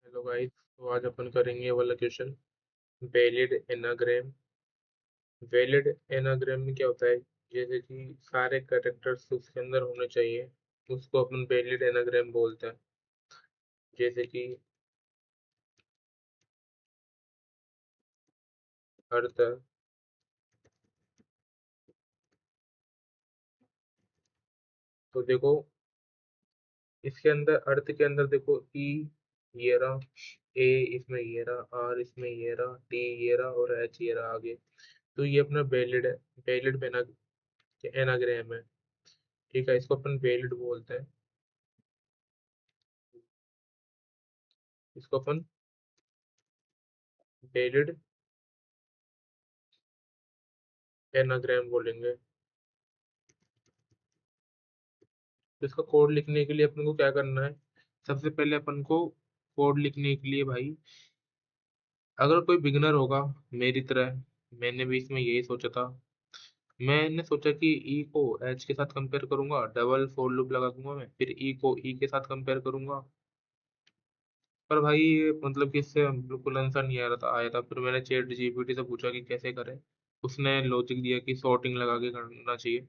Hello guys. तो आज अपन करेंगे ये वाला question, valid anagram. Valid anagram में क्या होता है, जैसे कि सारे कैरेक्टर्स उसके अंदर होने चाहिए, उसको अपन वैलिड एनाग्राम बोलते हैं। जैसे कि अर्थ है, तो देखो इसके अंदर अर्थ के अंदर देखो ई ये रहा, ए इसमें ये रहा, आर इसमें ये रहा, टी ये रहा और एच ये रहा आगे। तो ये अपना वैलिड है, वैलिड एनाग्राम है। ठीक है, इसको अपन वैलिड बोलते हैं। इसको अपन वैलिड एनाग्राम बोलेंगे। तो इसका कोड लिखने के लिए अपन को क्या करना है, सबसे पहले अपन को कोड लिखने के लिए भाई, अगर कोई बिगनर होगा मेरी तरह, मैंने भी इसमें यही सोचा था। मैंने सोचा कि ई को एच के साथ कंपेयर करूंगा, डबल फॉर लूप लगा दूंगा मैं, फिर ई को ई के साथ कंपेयर करूंगा। पर भाई मतलब कि इससे बिल्कुल आंसर नहीं आया था। फिर मैंने चैट जीपीटी से पूछा कि कैसे करें। उसने लॉजिक दिया कि सॉर्टिंग लगा के करना चाहिए।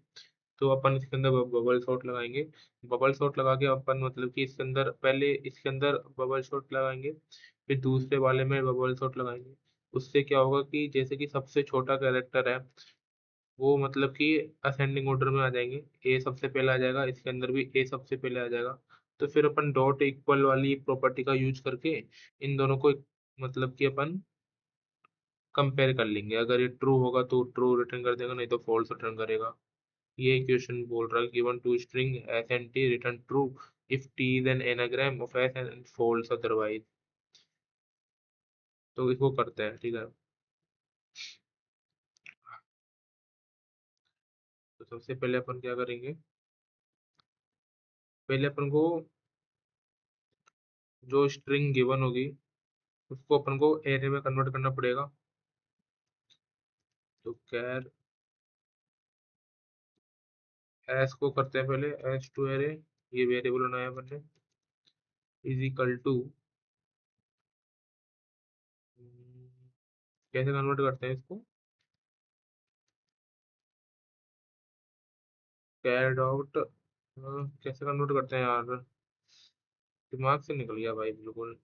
तो अपन इसके अंदर बबल शॉट लगाएंगे। बबल शॉट लगा के अपन मतलब कि इसके अंदर पहले इसके अंदर बबल शॉट लगाएंगे, फिर दूसरे वाले में बबल शॉट लगाएंगे। उससे क्या होगा कि जैसे कि सबसे छोटा कैरेक्टर है वो मतलब कि असेंडिंग ऑर्डर में आ जाएंगे। ए सबसे पहले आ जाएगा, इसके अंदर भी ए सबसे पहले आ जाएगा। तो फिर अपन डॉट इक्वल वाली प्रॉपर्टी का यूज करके इन दोनों को मतलब कि अपन कंपेयर कर लेंगे। अगर ये ट्रू होगा तो ट्रू रिटर्न कर देगा, नहीं तो फॉल्स रिटर्न करेगा। ये क्वेश्चन बोल रहा है given two string S and T return true if T is an anagram of S and false otherwise. तो इसको करते हैं, ठीक है। तो सबसे पहले अपन क्या करेंगे, पहले अपन को जो स्ट्रिंग गिवन होगी उसको अपन को एरे में कन्वर्ट करना पड़ेगा। तो कैर एस को करते हैं पहले, एस टू एरे, ये वेरिएबल बनाया अपन ने, इज इक्वल टू, कैसे कन्वर्ट करते हैं इसको, कैर डॉट, कैसे कन्वर्ट करते हैं यार, दिमाग से निकल गया भाई बिल्कुल।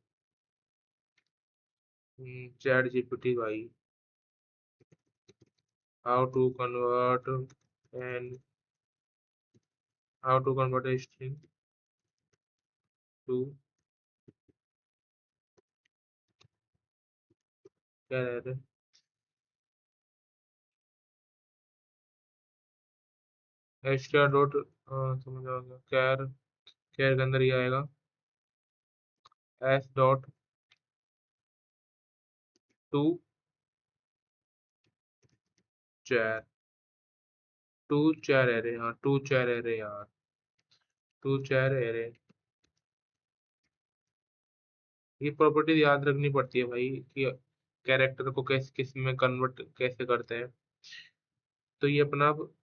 चैट जीपीटी भाई, how to convert and how to convert a string to, क्या रह रहे, str डॉट, समझ आ गया, कैर, कैर के अंदर ये आएगा S dot to char, to char array, हाँ टू चैर एरे यार, टू चैर एरे। ये प्रॉपर्टी याद रखनी पड़ती है भाई कि कैरेक्टर को कैसे किस में कन्वर्ट कैसे करते हैं। तो ये अपना अब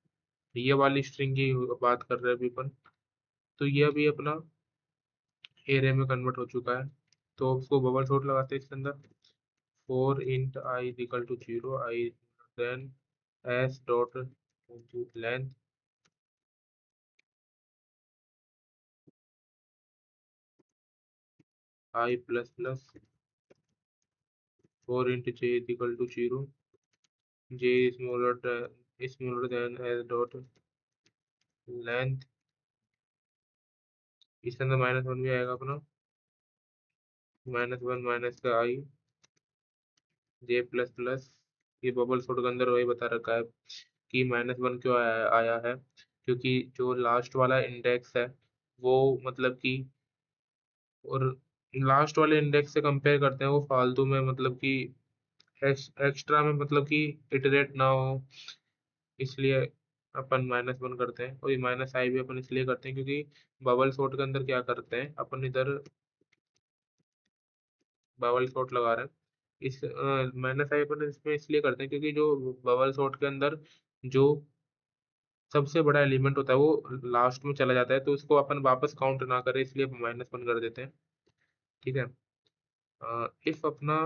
ये वाली स्ट्रिंग की बात कर रहे हैं अभी अपन। तो ये अभी अपना एरे में कन्वर्ट हो चुका है। तो उसको बबल शॉट लगाते हैं इसके अंदर, for int i is equal to zero, i than s dot length i plus plus, for int j is equal to zero, j smaller than s dot length. इसके अंदर माइनस वन भी आएगा अपना, minus one minus का आई, जे plus plus. ये bubble shot के अंदर वही बता रखा है कि माइनस वन क्यों आया है, क्योंकि जो लास्ट वाला इंडेक्स है वो मतलब कि, और लास्ट वाले इंडेक्स से कंपेयर करते हैं वो फालतू में मतलब कि एक्स्ट्रा में मतलब कि इटरेट ना हो, इसलिए अपन माइनस वन करते हैं। और ये माइनस आई भी अपन इसलिए करते हैं क्योंकि बबल शॉट के अंदर क्या करते हैं अपन, इधर बबल शॉट लगा रहे हैं, इस माइनस आई अपन इसमें इसलिए करते हैं क्योंकि जो बबल शॉट के अंदर जो सबसे बड़ा एलिमेंट होता है वो लास्ट में चला जाता है, तो उसको अपन वापस काउंट ना करें इसलिए माइनस वन कर देते हैं, ठीक है। इफ अपना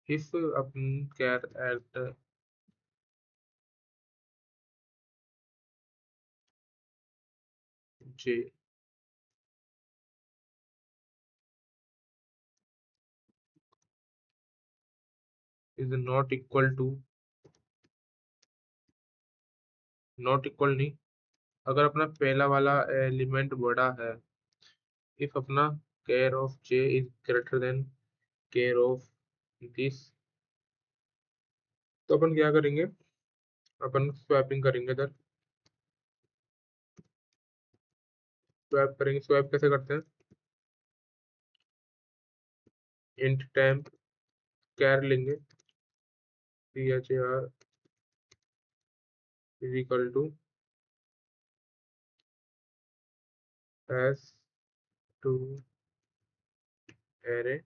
इफ अपन char at j is not equal to, not equal नहीं, अगर अपना पहला वाला एलिमेंट बड़ा है, इफ अपना care of J is greater than care of this, तो अपन क्या करेंगे, अपन स्वैपिंग करेंगे इधर, स्वैप करेंगे। स्वैप कैसे करते हैं, इंट टाइम कैर लेंगे, p h a r is equal to s to array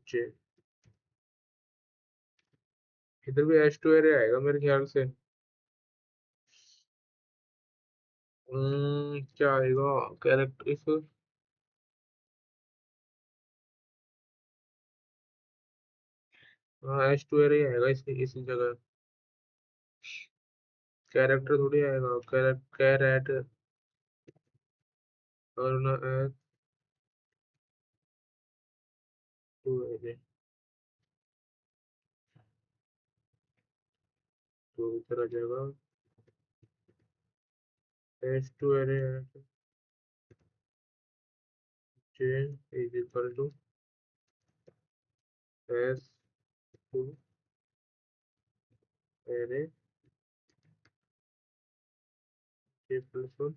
j, इधर भी एच टू एरे आएगा मेरे ख्याल से। क्या आएगा, कैरेक्टर इफ, हाँ एच टू एरे आएगा इसी जगह, कैरेक्टर थोड़ी आएगा, कैरेट और ना एच टू एरे, तो इधर आ जाएगा h two array j is equal to s to array j plus one,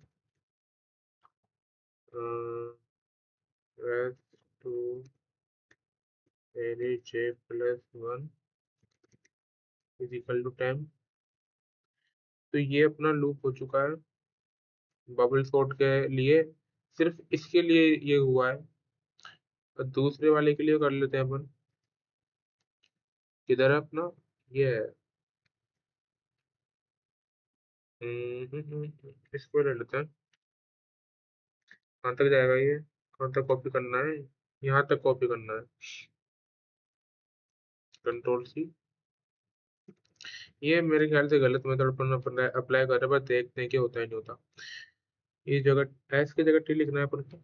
s to array j plus one is equal to 10। तो ये अपना लूप हो चुका है बबल शॉट के लिए, सिर्फ इसके लिए ये हुआ है। और दूसरे वाले के लिए कर लेते हैं अपन, किधर है अपना, ये है, इसको ले लेते हैं। कहाँ तक जाएगा ये, कहाँ तक कॉपी करना है, यहाँ तक कॉपी करना है, कंट्रोल सी। ये मेरे ख्याल से गलत मेथड अपन अपन अप्लाई कर रहे हैं, बस देखते हैं कि होता है नहीं होता। इस जगह एस की जगह टी लिखना है अपन को,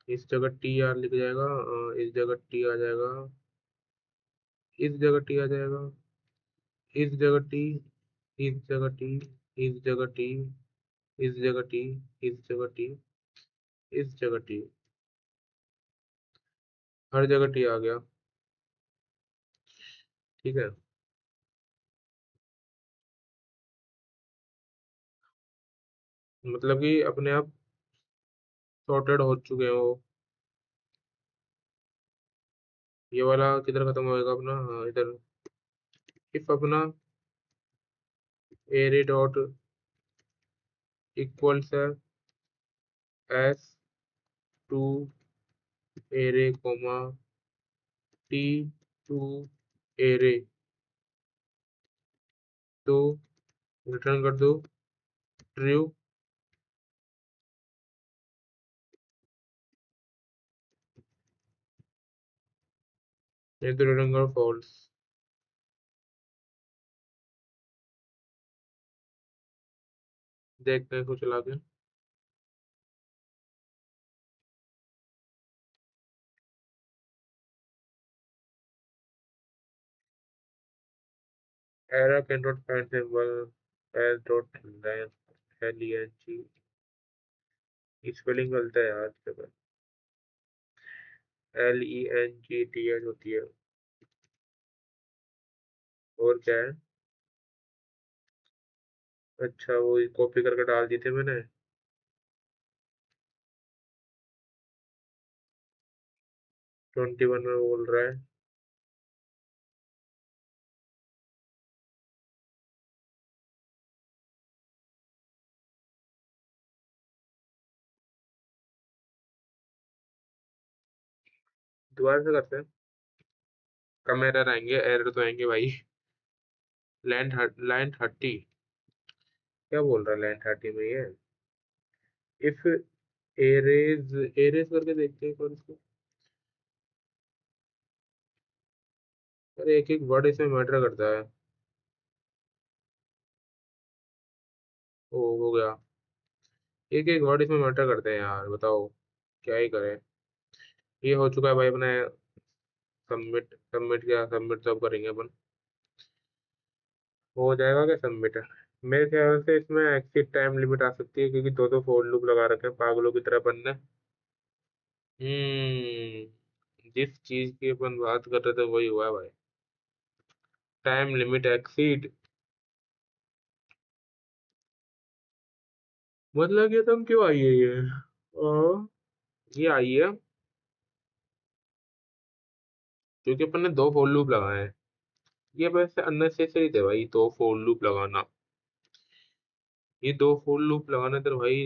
इस जगह टी आर लिख जाएगा, इस जगह टी आ जाएगा, इस जगह टी आ जाएगा, इस जगह टी, इस जगह टी, इस जगह टी, इस जगह टी, इस जगह टी, इस जगह टी, हर जगह टी आ गया। ठीक है, मतलब कि अपने आप सॉर्टेड हो चुके हैं वो। ये वाला किधर खत्म होएगा अपना, हाँ इधर, इफ अपना एरे डॉट इक्वल्स है s to array comma t two array, तो रिटर्न कर दो ट्रू, नहीं तो रिटर्न करो फॉल्स। देखते हैं कुछ चला के, error cannot find symbol as dot len, LENG, spelling गलत है यार इसके बाद, LENGTH होती है। और क्या है, अच्छा वो कॉपी करके डाल दी थी मैंने। 21 में बोल रहा है, दोबारा से करते हैं, कम एरर आएंगे, एरर तो आएंगे भाई। लाइन 30, क्या बोल रहा है लाइन 30 में ये? इफ एरेज एरेज करके देखते हैं एक बार इसको। अरे एक एक वर्ड इसमें मैटर करता है। ओ हो गया। एक एक वर्ड इसमें मैटर करते हैं यार, बताओ क्या ही करें। ये हो चुका है भाई अपने। सबमिट सबमिट क्या, सबमिट तो अब करेंगे अपन। हो जाएगा क्या सबमिट? मेरे ख्याल से इसमें एक्सिट टाइम लिमिट आ सकती है, क्योंकि दो दो फोर लूप लगा रखे हैं पागलों की तरह अपन ने। जिस चीज की अपन बात कर रहे थे वही हुआ है भाई। Time limit exceed. मतलब ये तुम क्यों आई है ये? ये आई है क्योंकि अपन ने दो फोर लूप लगाए हैं। ये वैसे अननेसेसरी थे भाई, दो फोर लूप लगाना। ये दो फोर लूप लगाने थे भाई।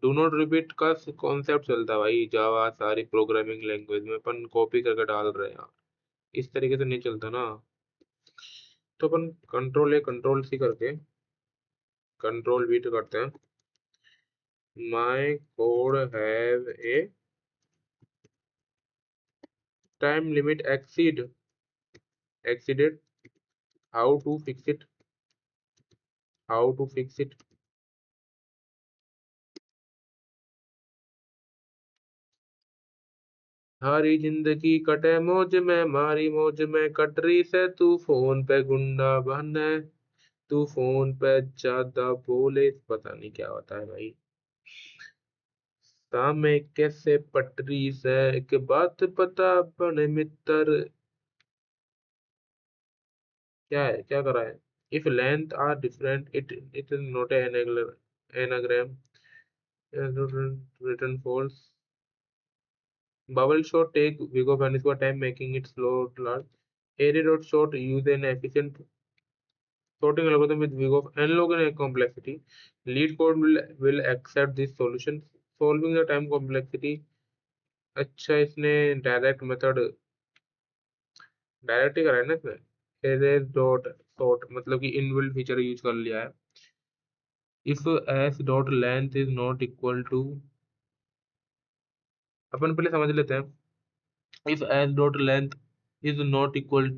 डू नॉट रिपीट का कॉन्सेप्ट चलता है भाई, जावा सारी प्रोग्रामिंग लैंग्वेज में अपन कॉपी करके डाल रहे हैं यार। इस तरीके से नहीं चलता ना। तो अपन कंट्रोल ए कंट्रोल सी करके कंट्रोल वी करते हैं। My code have a time limit exceeded. How to fix it? How to fix it? हरी जिंदगी कटे मौज में, मारी मौज में कटरी से, तू फोन पे गुंडा बन है, तू फोन पे ज्यादा बोले, पता नहीं क्या होता है भाई। सामे कैसे पटरी से के बात पता बने मित्र। क्या है, क्या करा है? If length are different it it is not anagram return false. Bubble shot take big of and for time making it slow to large. Airy dot shot use an efficient sorting algorithm with big of n log and complexity. Lead code will accept this solution, solving the time complexity. अच्छा इसने direct method direct ही करा है ना इसमें। Arrays dot sort मतलब कि inbuilt feature use कर लिया है। If s dot length is not equal to, अपन पहले समझ लेते हैं। If s dot length is not equal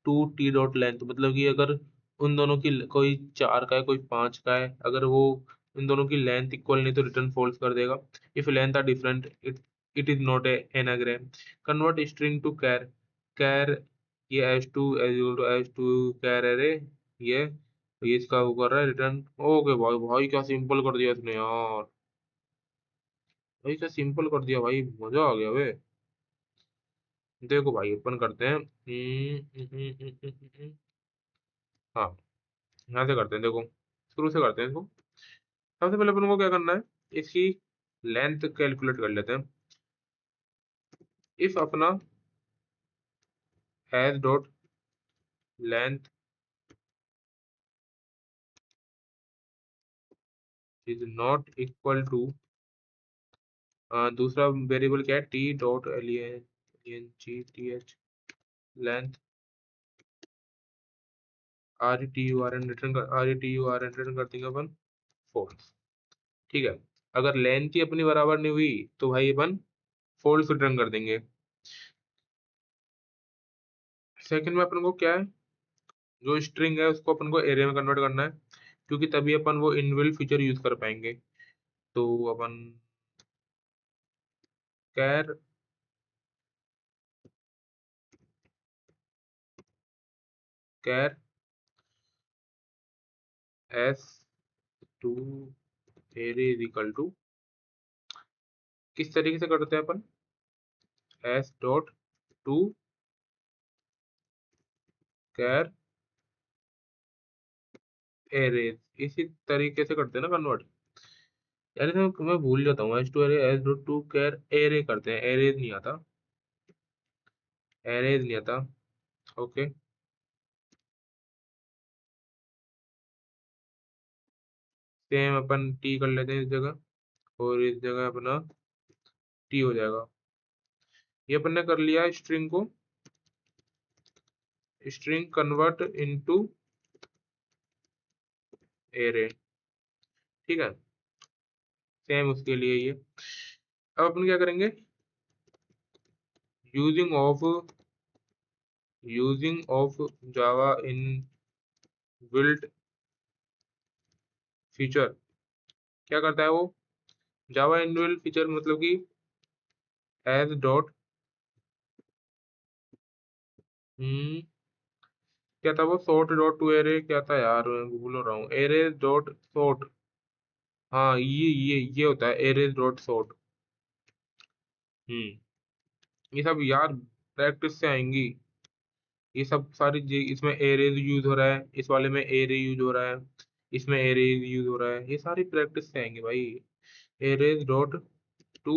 to t dot length, मतलब कि अगर उन दोनों की कोई चार का है कोई पांच का है, अगर वो इन दोनों की लेंथ इक्वल नहीं तो रिटर्न फॉल्स कर देगा। If length are different it it is not a anagram. Convert string to char. Char ये एस टू कैर एरे। ये ये इसका वो कर रहा है रिटर्न। ओके भाई, भाई क्या सिंपल कर दिया इसने यार। भाई क्या सिंपल कर दिया भाई, मजा आ गया वे। देखो भाई अपन करते हैं। हाँ, यहाँ से करते हैं देखो। शुरू से करते हैं इसको। सबसे पहले अपन को क्या करना है, इसकी लेंथ कैलकुलेट कर लेते हैं। इफ अपना has dot length is not equal to, दूसरा वेरिएबल क्या है, t dot n g t h length r t u r n return कर, r t u r n return कर देंगे अपन फॉल्स। ठीक है। अगर लेंथ ही अपनी बराबर नहीं हुई तो भाई अपन फॉल्स रिटर्न कर देंगे। सेकंड में अपन को क्या है, जो स्ट्रिंग है उसको अपन को एरे में कन्वर्ट करना है, क्योंकि तभी अपन वो इनबिल्ट फीचर यूज कर पाएंगे। तो अपन char char s to array is equal to, किस तरीके से करते हैं अपन, s dot to char array, इसी तरीके से करते हैं ना कन्वर्ट। यार इसमें मैं भूल जाता हूँ, s to array s dot to char array करते हैं, एरेज नहीं आता। एरेज नहीं आता। ओके। सेम अपन टी कर लेते हैं इस जगह, और इस जगह अपना टी हो जाएगा। ये अपन ने कर लिया स्ट्रिंग को, स्ट्रिंग कन्वर्ट इनटू एरे। ठीक है, सेम उसके लिए ये। अब अपन क्या करेंगे, using of Java in built feature. क्या करता है वो, जावा इन बिल्ट फीचर मतलब कि एज डॉट, क्या था वो, सॉर्ट डॉट टू एरे, क्या था यार, मैं भूल रहा हूँ, एरे डॉट सॉर्ट। हाँ, ये होता है एरेज डॉट सॉर्ट। हम्म ये सब यार प्रैक्टिस से आएंगी। ये सब सारी इसमें एरेज यूज हो रहा है, इस वाले में एरे यूज हो रहा है, इसमें एरेज यूज हो रहा है, ये सारी प्रैक्टिस से आएंगे भाई। Arrays dot to,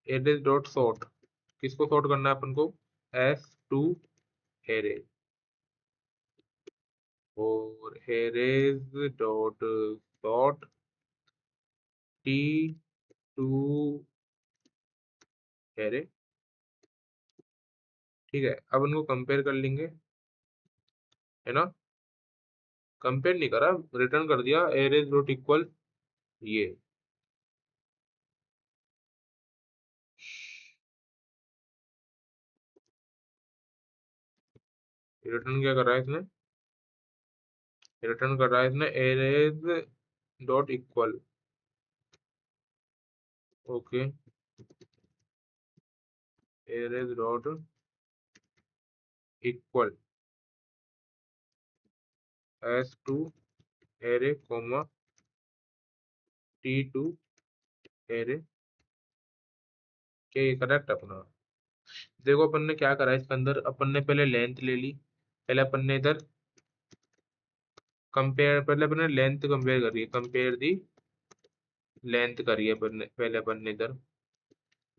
arrays dot sort, किसको सॉर्ट करना है अपन को, एस टू एरे, और arrays dot sort t two array. ठीक है, अब इनको कंपेयर कर लेंगे, है ना। कंपेयर नहीं करा, रिटर्न कर दिया एरेज डॉट इक्वल ये। रिटर्न क्या कर रहा है इसने, रिटर्न कर रहा है इसने arrays dot equal. Okay, arrays dot equal s to array comma t two array. क्या ये करेक्ट अपना। देखो अपन ने क्या करा है, इसके अंदर अपन ने पहले लेंथ ले ली, पहले अपन ने इधर कंपेयर, पहले अपन ने लेंथ कंपेयर करी है, कंपेयर दी लेंथ करी है अपन ने, पहले अपन ने इधर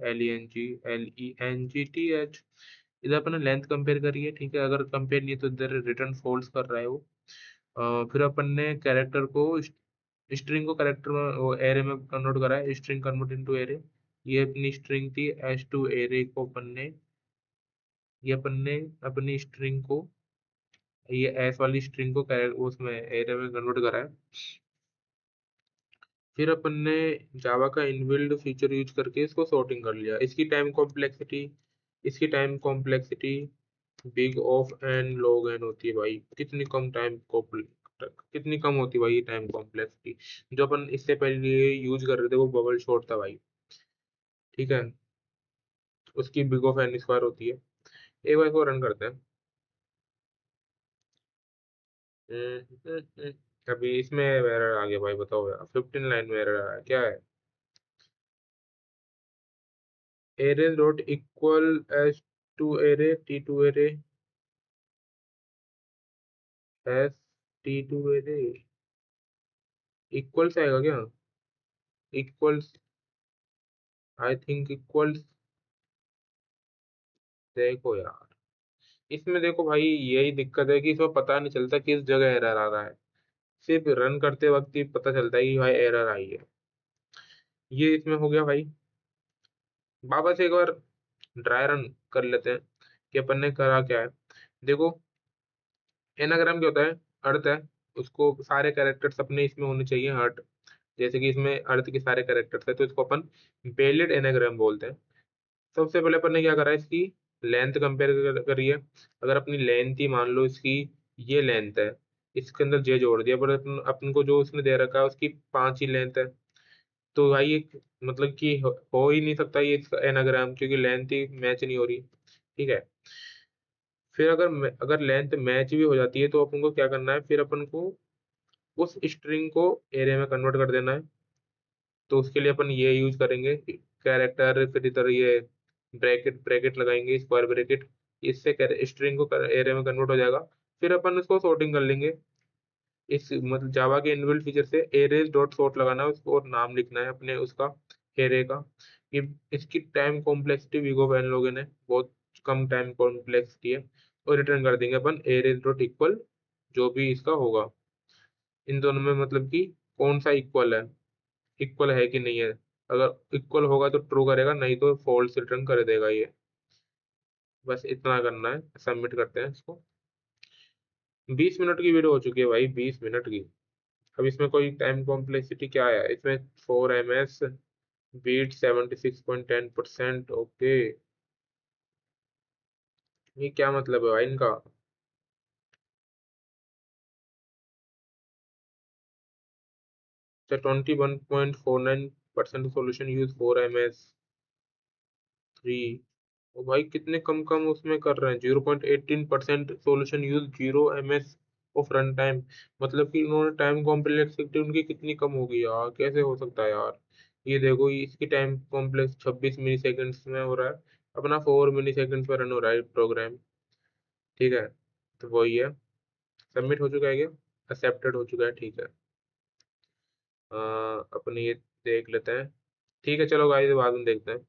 LENGTH, इधर अपन ने लेंथ कंपेयर करी है। ठीक है, अगर कंपेयर नहीं है तो इधर रिटर्न फॉल्स कर रहा है वो। फिर अपन ने कैरेक्टर को, स्ट्रिंग को कैरेक्टर में, वो एरे में कन्वर्ट करा है, स्ट्रिंग कन्वर्ट इनटू एरे। ये अपनी स्ट्रिंग थी, एस टू एरे को अपन ने, ये अपन ने अपनी स्ट्रिंग को, ये एस वाली स्ट्रिंग को उसमें एरे में कन्वर्ट करा है। फिर अपन ने जावा का इनबिल्ड फीचर यूज करके इसको सॉर्टिंग कर लिया। इसकी time complexity big of n log n होती है भाई। कितनी कम होती है भाई ये टाइम कॉम्प्लेक्सिटी। जो अपन इससे पहले यूज कर रहे थे वो बबल शॉट था भाई। ठीक है, उसकी बिग ऑफ एन स्क्वायर होती है। एक बार इसको रन करते हैं। अभी इसमें एरर आ गया भाई, बताओ यार, 15 लाइन में एरर आया, क्या है। Array dot equal s to array t two array, s t two array equal से आएगा क्या, इक्वल्स, आई थिंक इक्वल्स। देखो यार, इसमें देखो भाई, यही दिक्कत है कि इसमें पता नहीं चलता किस जगह एरर आ रहा है, सिर्फ रन करते वक्त ही पता चलता है कि भाई एरर आई है। ये इसमें हो गया भाई। वापस एक बार ड्राई रन कर लेते हैं कि अपन ने करा क्या है। देखो, एनाग्राम क्या होता है, अर्थ है, उसको सारे कैरेक्टर्स अपने इसमें होने चाहिए अर्थ। जैसे कि इसमें अर्थ के सारे कैरेक्टर्स है तो इसको अपन बेलिड एनाग्राम बोलते हैं। सबसे पहले अपन ने क्या करा है, इसकी लेंथ कंपेयर करी है। अगर अपनी लेंथ ही मान लो इसकी, ये लेंथ है, इसके अंदर जे जोड़ दिया, पर अपन को जो उसने दे रखा है उसकी 5 ही लेंथ है। तो भाई ये मतलब कि हो ही नहीं सकता ये इसका एनाग्राम, क्योंकि लेंथ ही मैच नहीं हो रही। ठीक है, फिर अगर लेंथ मैच भी हो जाती है तो अपन को क्या करना है, फिर अपन को उस स्ट्रिंग को एरे में कन्वर्ट कर देना है। तो उसके लिए अपन ये यूज करेंगे कैरेक्टर, फिर इधर ये ब्रैकेट ब्रैकेट लगाएंगे, स्क्वायर ब्रैकेट, इससे स्ट्रिंग को एरे में कन्वर्ट हो जाएगा। फिर अपन उसको सॉर्टिंग कर लेंगे, इस मतलब जावा के इनबिल्ट फीचर से एरेज डॉट सॉर्ट लगाना है उसको, और नाम लिखना है अपने उसका एरे का। कि इसकी टाइम कॉम्प्लेक्सिटी विगो वैन लोगन है, बहुत कम टाइम कॉम्प्लेक्सिटी है। और रिटर्न कर देंगे अपन एरेज डॉट इक्वल, जो भी इसका होगा इन दोनों में, मतलब कि कौन सा इक्वल है, इक्वल है कि नहीं है। अगर इक्वल होगा तो ट्रू करेगा, नहीं तो फॉल्स रिटर्न कर देगा ये। बस इतना करना है, सबमिट करते हैं इसको। 20 मिनट की वीडियो हो चुकी है भाई, 20 मिनट की। अब इसमें कोई टाइम कॉम्प्लेक्सिटी क्या है इसमें? 4 ms, बीट 76.10%। ओके, ये क्या मतलब है भाई इनका? अच्छा, 21.49% सोल्यूशन यूज 4 ms 3। ओ भाई कितने कम कम उसमें कर रहे हैं, 0.18% solution use 0 ms of run time. मतलब कि उन्होंने टाइम कॉम्प्लेक्सिटी उनकी कितनी कम होगी यार, कैसे हो सकता है यार? ये देखो, इसकी टाइम कॉम्प्लेक्स 26 मिली सेकेंड्स में हो रहा है, अपना 4 मिली सेकेंड्स पर रन हो रहा है प्रोग्राम। ठीक है, तो वही है। सबमिट हो चुका है क्या? एक्सेप्टेड हो चुका है, ठीक है। अपन ये देख लेते हैं। ठीक है, चलो गाइस बाद में देखते हैं।